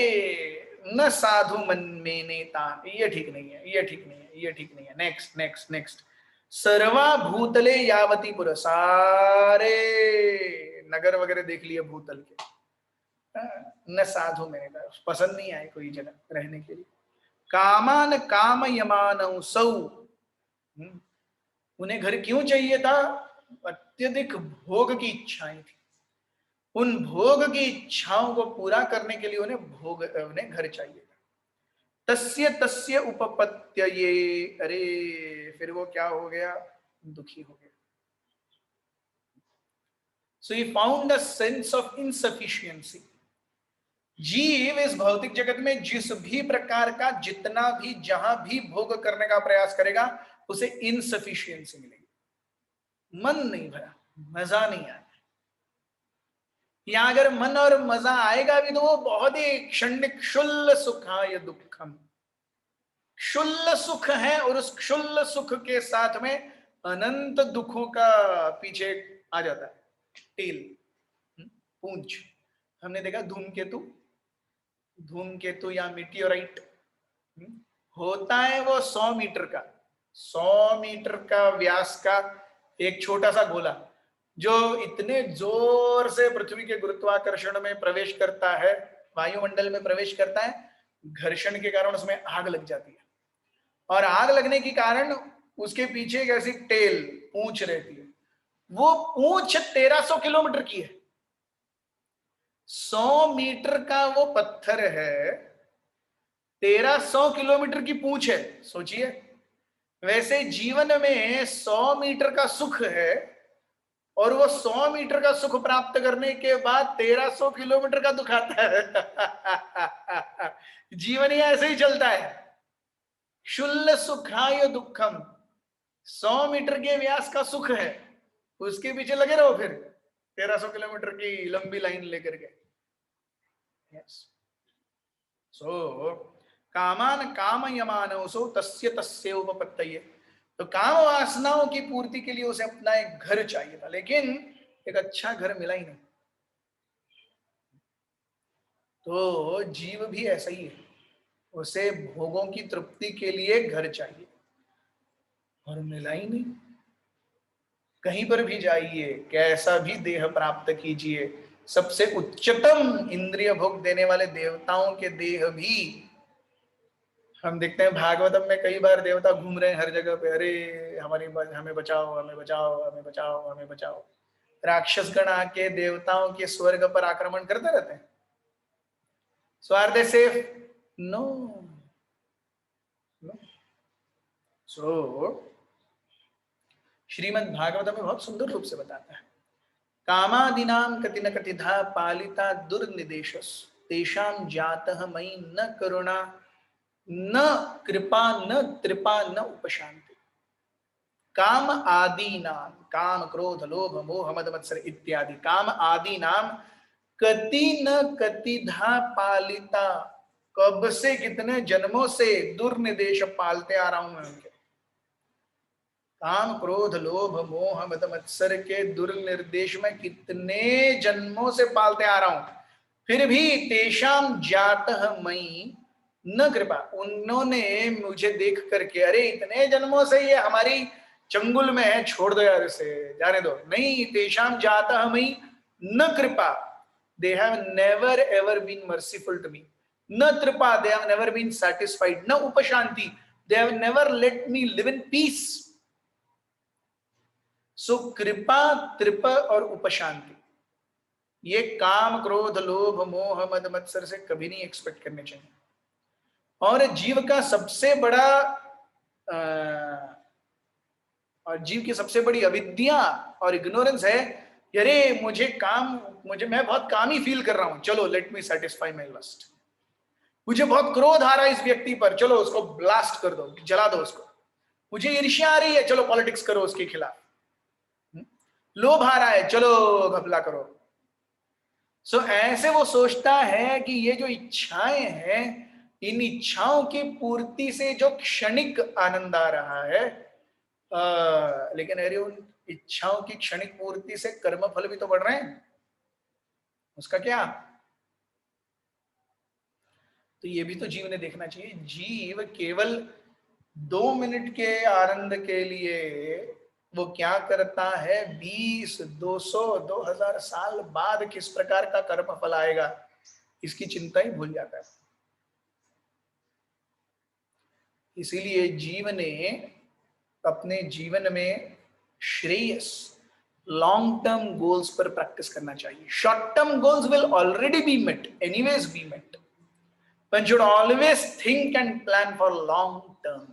न साधु मन में नेता, ये ठीक नहीं है, ये ठीक नहीं है, ये ठीक नहीं है, नेक्स्ट नेक्स्ट नेक्स्ट। सर्वा भूतले यावती पुर, सारे नगर वगैरह देख लिए भूतल के, न साधु में नेता, पसंद नहीं आए कोई जगह रहने के लिए। कामान कामयमानौ सौ, उन्हें घर क्यों चाहिए था? अत्यधिक भोग की इच्छाएं थी। उन भोग की इच्छाओं को पूरा करने के लिए उन्हें घर चाहिए था। तस्य तस्य उपपत्तये, अरे फिर वो क्या हो गया? दुखी हो गया। So he found a sense of insufficiency. जीव इस भौतिक जगत में जिस भी प्रकार का, जितना भी, जहां भी भोग करने का प्रयास करेगा, उसे इनसफिशिएंसी मिलेगी। मन नहीं भरा, मजा नहीं आया। या अगर मन और मजा आएगा भी तो वो बहुत ही क्षणिक, क्षुल्ल सुखाय दुखम, क्षुल्ल सुख है और उस क्षुल्ल सुख के साथ में अनंत दुखों का पीछे आ जाता है टेल, पूंछ। हमने देखा धूमकेतु या मीटियोराइट होता है, वो 100 मीटर का व्यास का एक छोटा सा गोला, जो इतने जोर से पृथ्वी के गुरुत्वाकर्षण में प्रवेश करता है, वायुमंडल में प्रवेश करता है, घर्षण के कारण उसमें आग लग जाती है, और आग लगने के कारण उसके पीछे एक ऐसी टेल, पूंछ रहती है, वो पूंछ 1300 किलोमीटर की है। 100 मीटर का वो पत्थर है, 1300 किलोमीटर की पूंछ है। सोचिए, वैसे जीवन में 100 मीटर का सुख है, और वो 100 मीटर का सुख प्राप्त करने के बाद 1300 किलोमीटर का दुख आता है। जीवन ही ऐसे ही चलता है। शुल्ल सुखाय दुखम, 100 मीटर के व्यास का सुख है, उसके पीछे लगे रहो फिर 1300 किलोमीटर की लंबी लाइन लेकर के। यस, सो कामान कामयमानोसो तस्य तस्य उपपत्तये। तो काम वासनाओं की पूर्ति के लिए उसे अपना एक घर चाहिए था, लेकिन एक अच्छा घर मिला ही नहीं। तो जीव भी ऐसा ही है, उसे भोगों की तृप्ति के लिए घर चाहिए, और मिला ही नहीं। कहीं पर भी जाइए, कैसा भी देह प्राप्त कीजिए, सबसे उच्चतम इंद्रिय भोग देने वाले देवताओं के देह भी, हम देखते हैं भागवतम में कई बार देवता घूम रहे हैं हर जगह पे, अरे हमें बचाओ, हमें बचाओ, हमें बचाओ, हमें बचाओ। राक्षस गण आके देवताओं के स्वर्ग पर आक्रमण करते रहते हैं। So are they safe? No, no. So Srimad Bhagavat में बहुत सुंदर रूप से बताता है, कामादीनाम कति न कतिधा पालिता दुर्निदेशस तेषां जातः मयि न करुणा न कृपा न त्रिपा न उपशांति। काम आदि नाम, काम क्रोध लोभ मोह मद मत्सर इत्यादि काम आदि नाम कति न कतिधा पालिता, कब से कितने जन्मों से दुर्निदेश पालते आ रहा हूं मैं उनके। काम क्रोध लोभ मोह मद मत्सर के दुर्निर्देश में कितने जन्मों से पालते आ रहा हूं, फिर भी तेषाम जातः मयि न कृपा, उन्होंने मुझे देख करके, अरे इतने जन्मों से ये हमारी चंगुल में है, छोड़ दो यार इसे, जाने दो। नहीं, तेषाम जातः मयि न कृपा, they have never ever been merciful to me. न कृपा, they have never been satisfied. न उपशांति, they have never let me live in peace. So कृपा, त्रिप और उपशांति, ये काम क्रोध लोभ मोह मद मत्सर से कभी नहीं एक्सपेक्ट करने चाहिए। और जीव का सबसे बड़ा और जीव की सबसे बड़ी अविद्या और इग्नोरेंस है, अरे मैं बहुत कामी फील कर रहा हूं, चलो let me satisfy my lust. मुझे बहुत क्रोध आ रहा है इस व्यक्ति पर, चलो उसको ब्लास्ट कर दो, जला दो उसको। मुझे ईर्ष्या आ रही है, चलो पॉलिटिक्स करो उसके खिलाफ। लोभ आ रहा है, चलो घपला करो। सो ऐसे वो सोचता है कि ये जो इच्छाएं हैं, इन इच्छाओं की पूर्ति से जो क्षणिक आनंद आ रहा है, लेकिन अरे उन इच्छाओं की क्षणिक पूर्ति से कर्म फल भी तो बढ़ रहे हैं, उसका क्या? तो ये भी तो जीव ने देखना चाहिए। जीव केवल 2 मिनट के आनंद के लिए वो क्या करता है, 20, 200, 2000 साल बाद किस प्रकार का कर्म फल आएगा, इसकी चिंता ही भूल जाता है। इसीलिए जीव ने अपने जीवन में श्रेयस, लॉन्ग टर्म गोल्स पर प्रैक्टिस करना चाहिए। Short term goals will already be met, anyways be met, but should always think and plan for long term.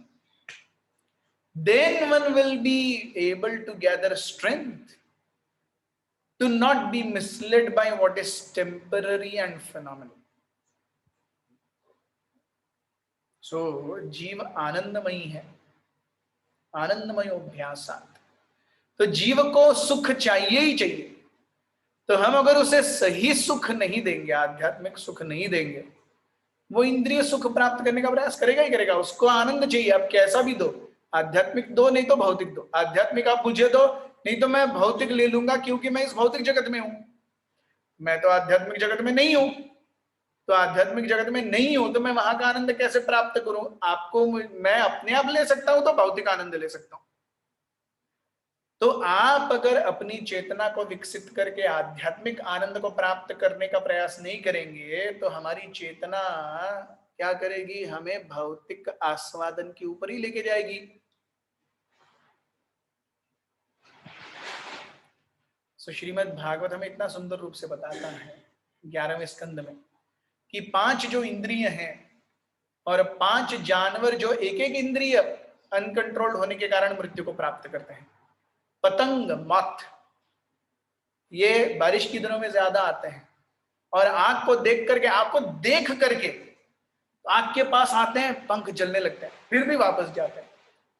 Then one will be able to gather strength to not be misled by what is temporary and phenomenal. So जीव आनंदमयी है, आनंदमय अभ्यासात। तो जीव को सुख चाहिए ही चाहिए। तो हम अगर उसे सही सुख नहीं देंगे, आध्यात्मिक सुख नहीं देंगे, वो इंद्रिय सुख प्राप्त करने का प्रयास करेगा ही करेगा। उसको आनंद चाहिए, आप कैसा भी दो, आध्यात्मिक दो नहीं तो भौतिक दो। आध्यात्मिक आप मुझे दो, नहीं तो मैं भौतिक ले लूंगा, क्योंकि मैं इस भौतिक जगत में हूं, मैं तो आध्यात्मिक जगत में नहीं हूं। तो आध्यात्मिक जगत में नहीं हूं तो मैं वहां का आनंद कैसे प्राप्त करूं? आपको मैं अपने आप ले सकता हूं तो भौतिक आनंद ले सकता हूं। तो आप अगर अपनी चेतना को विकसित करके आध्यात्मिक आनंद को प्राप्त करने का प्रयास नहीं करेंगे, तो हमारी चेतना क्या करेगी, हमें भौतिक आस्वादन के ऊपर ही लेके जाएगी। सो श्रीमद् भागवत हमें इतना सुंदर रूप से बताता है 11वें स्कंद में कि 5 जो इंद्रिय हैं और 5 जानवर जो एक एक इंद्रिय अनकंट्रोल्ड होने के कारण मृत्यु को प्राप्त करते हैं। पतंग, मॉथ, ये बारिश के दिनों में ज्यादा आते हैं और आग को देख करके आग के पास आते हैं, पंख जलने लगते हैं, फिर भी वापस जाते हैं,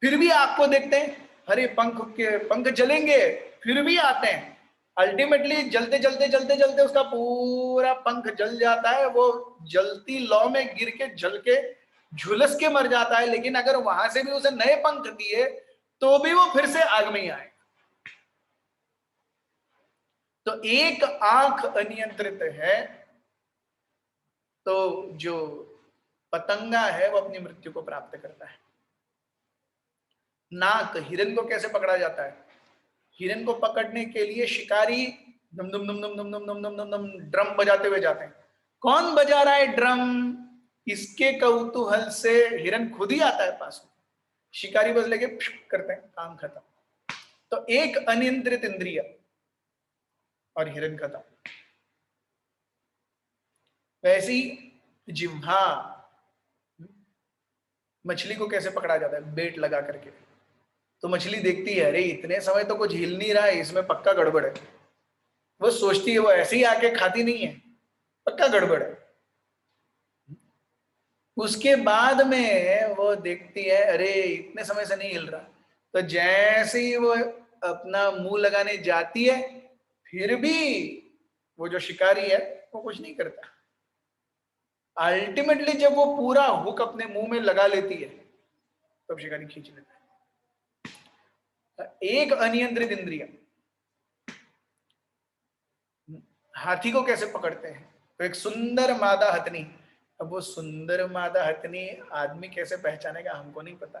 फिर भी आग को देखते हैं, अरे पंख जलेंगे, फिर भी आते हैं। अल्टीमेटली जलते जलते उसका पूरा पंख जल जाता है, वो जलती लौ में गिर के जल के झुलस के मर जाता है। लेकिन अगर वहां से भी उसे नए पंख दिए तो भी वो फिर से आग में ही आए। तो एक आंख अनियंत्रित है तो जो पतंगा है वो अपनी मृत्यु को प्राप्त करता है। नाक, हिरन को कैसे पकड़ा जाता है? हिरन को पकड़ने के लिए शिकारी दम दम दम दम दम दम दम दम दम दम ड्रम बजाते हुए जाते हैं। कौन बजा रहा है ड्रम? इसके कौतूहल से हिरन खुद ही आता है पास में, शिकारी बस लेके करते हैं, काम खत्म। तो एक अनियंत्रित इंद्रिय और हिरन खत्म। वैसे ही जिह्वा, मछली को कैसे पकड़ा जाता है? बेट लगा करके। तो मछली देखती है, अरे इतने समय तो कुछ हिल नहीं रहा है, इसमें पक्का गड़बड़ है। वो सोचती है, वो ऐसे ही आके खाती नहीं है, पक्का गड़बड़ है। उसके बाद में वो देखती है, अरे इतने समय से नहीं हिल रहा। तो जैसे ही वो अपना मुंह लगाने जाती है, फिर भी वो जो शिकारी है वो कुछ नहीं करता। अल्टीमेटली जब वो पूरा हुक अपने मुंह में लगा लेती है तब शिकारी खींच लेता है। एक अनियंत्रित इंद्रिय। हाथी को कैसे पकड़ते हैं? तो एक सुंदर मादा हथनी। अब वो सुंदर मादा हथनी आदमी कैसे पहचानेगा हमको नहीं पता,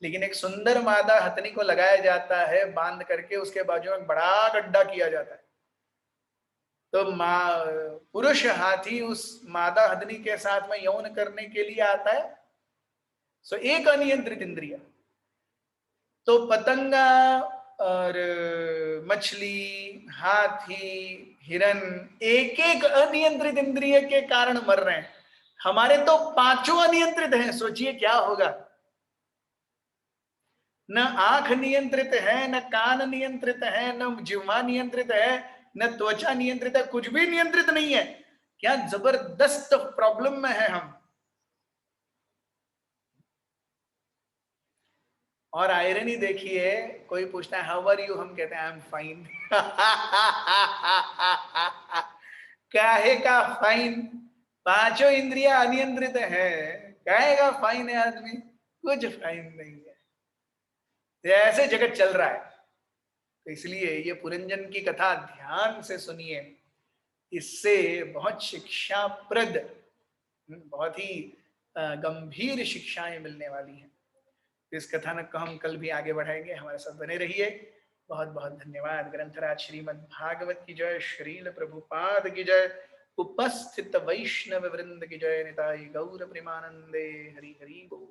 लेकिन एक सुंदर मादा हथनी को लगाया जाता है बांध करके, उसके बाजू में बड़ा गड्ढा किया जाता है। तो पुरुष हाथी उस मादा हथनी के साथ में यौन करने के लिए आता है। सो एक अनियंत्रित इंद्रिय। तो पतंगा और मछली, हाथी, हिरन एक एक अनियंत्रित इंद्रिय के कारण मर रहे हैं। हमारे तो 5 अनियंत्रित हैं, सोचिए क्या होगा। न आंख नियंत्रित है, न कान नियंत्रित है, न जिह्वा नियंत्रित है, न त्वचा नियंत्रित है, कुछ भी नियंत्रित नहीं है। क्या जबरदस्त प्रॉब्लम में है हम। और आयरनी देखिए, कोई पूछता है हाउ आर यू, हम कहते हैं आई एम फाइन। काहे का फाइन? 5 इंद्रिया अनियंत्रित है, काहे का फाइन है आदमी? कुछ फाइन नहीं है, ऐसे जगत चल रहा है। तो इसलिए ये पुरंजन की कथा ध्यान से सुनिए, इससे बहुत शिक्षाप्रद, बहुत ही गंभीर शिक्षाएं मिलने वाली हैं। इस कथानक को हम कल भी आगे बढ़ाएंगे, हमारे साथ बने रहिए। बहुत बहुत धन्यवाद। ग्रंथराज श्रीमद् भागवत की जय, श्रील प्रभुपाद की जय, उपस्थित वैष्णव वृंद की जय, निताई गौर प्रेमानंदे। हरि हरि बोल।